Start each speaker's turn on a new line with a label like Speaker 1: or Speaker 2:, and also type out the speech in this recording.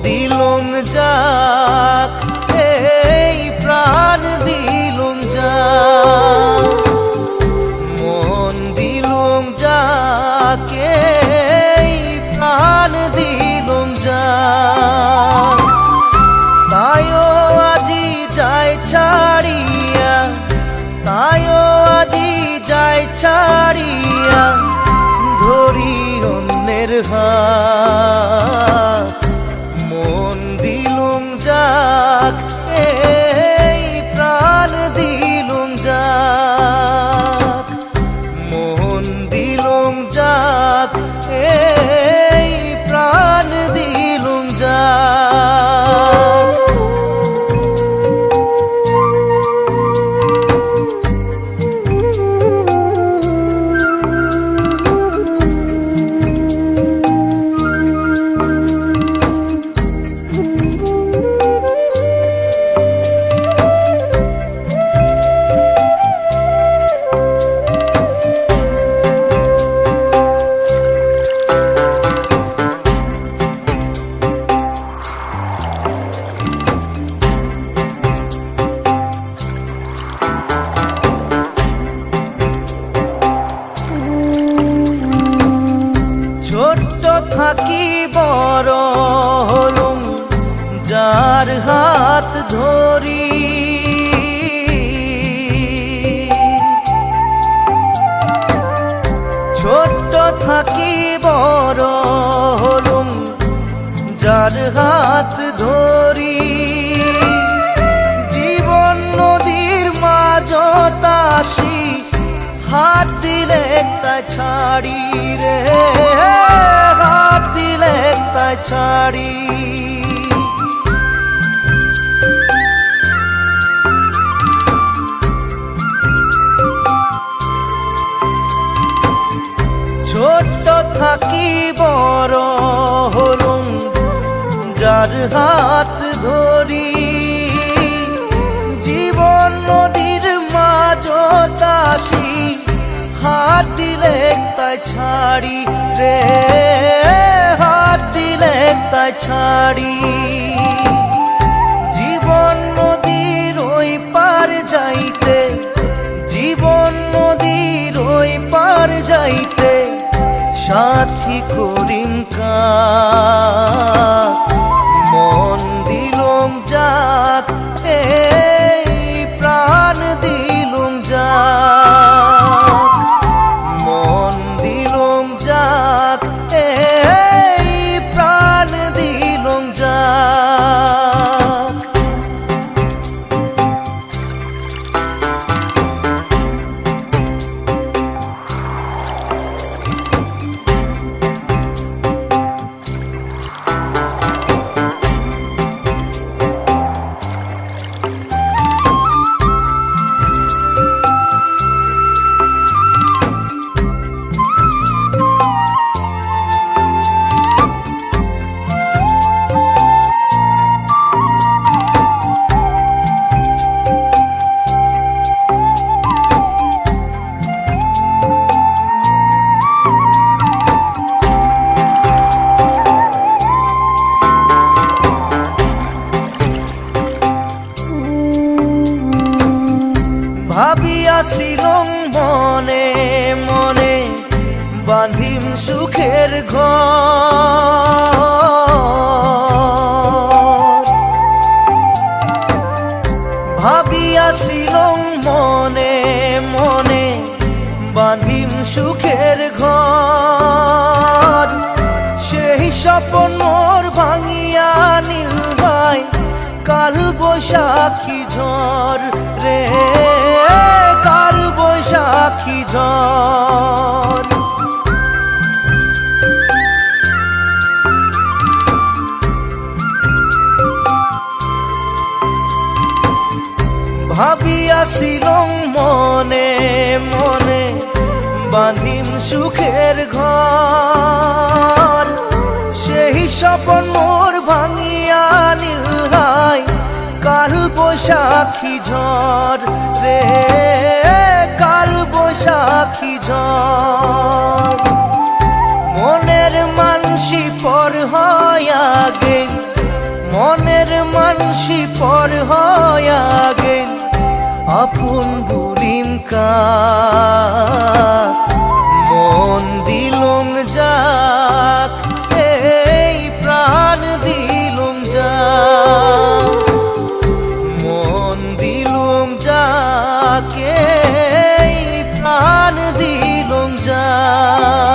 Speaker 1: দিলুম যাক, এই প্রাণ দিলুম যাক, মন দিলুম যাক, এই প্রাণ দিলুম যাক। তাইও আজি যায় ছাড়িয়া, তাইও আজি যায় ছাড়িয়া, ধরি অন্যের হাত। মন দিলুম যাক, এই প্রাণ দিলুম যাক, মন দিলুম যাক, এই প্রাণ দিলুম যাক। ছোট্ট থাকি বড় হলুম যার হাত ধরি, ছোট্ট থাকি বড় হলুম যার হাত ধরি। জীবন নদীর মাঝত আসি, হাত দিলে তাই ছাড়ি রে, হাত দিলে তাই ছাড়ি। ছোট্ট থাকি বড় হলুম যার হাত ধরি। জীবন নদীর মাঝত আসি, হাত দিলে তাই ছাড়ি রে, হাত দিলে তাই ছাড়ি। জীবন নদীর ওই পার যাইতে, জীবন নদীর ওই পার যাইতে, সাথী করিম কাক। মন দিলুম যাক, এই প্রাণ দিলুম যাক, মন দিলুম যাক, এই প্রাণ দিলুম যাক। ভাবিয়াছিলুম মনে মনে, বাঁধিম সুখের ঘর। ভাবিয়াছিলুম মনে মনে, বাঁধিম সুখের ঘর। সেই স্বপ্ন মোর ভাঙিয়া নীল হয়, কাল বৈশাখী ঝড় রে, কাল বৈশাখী ঝড়। ভাবিয়াছিলুম মনে মনে, বাঁধিম সুখের ঘর। সেই স্বপ্ন মোর ভাঙিয়া নীল হয়, কাল বৈশাখী ঝড় রে, কাল বৈশাখী ঝড়। মনের মানসি পর হয় আগে, মনের মানসি পর হয় আগে আপন বলিম কার মন দিলুম যাক এই প্রাণ দিলুম যাক মন দিলুম যাক এই প্রাণ দিলুম যাক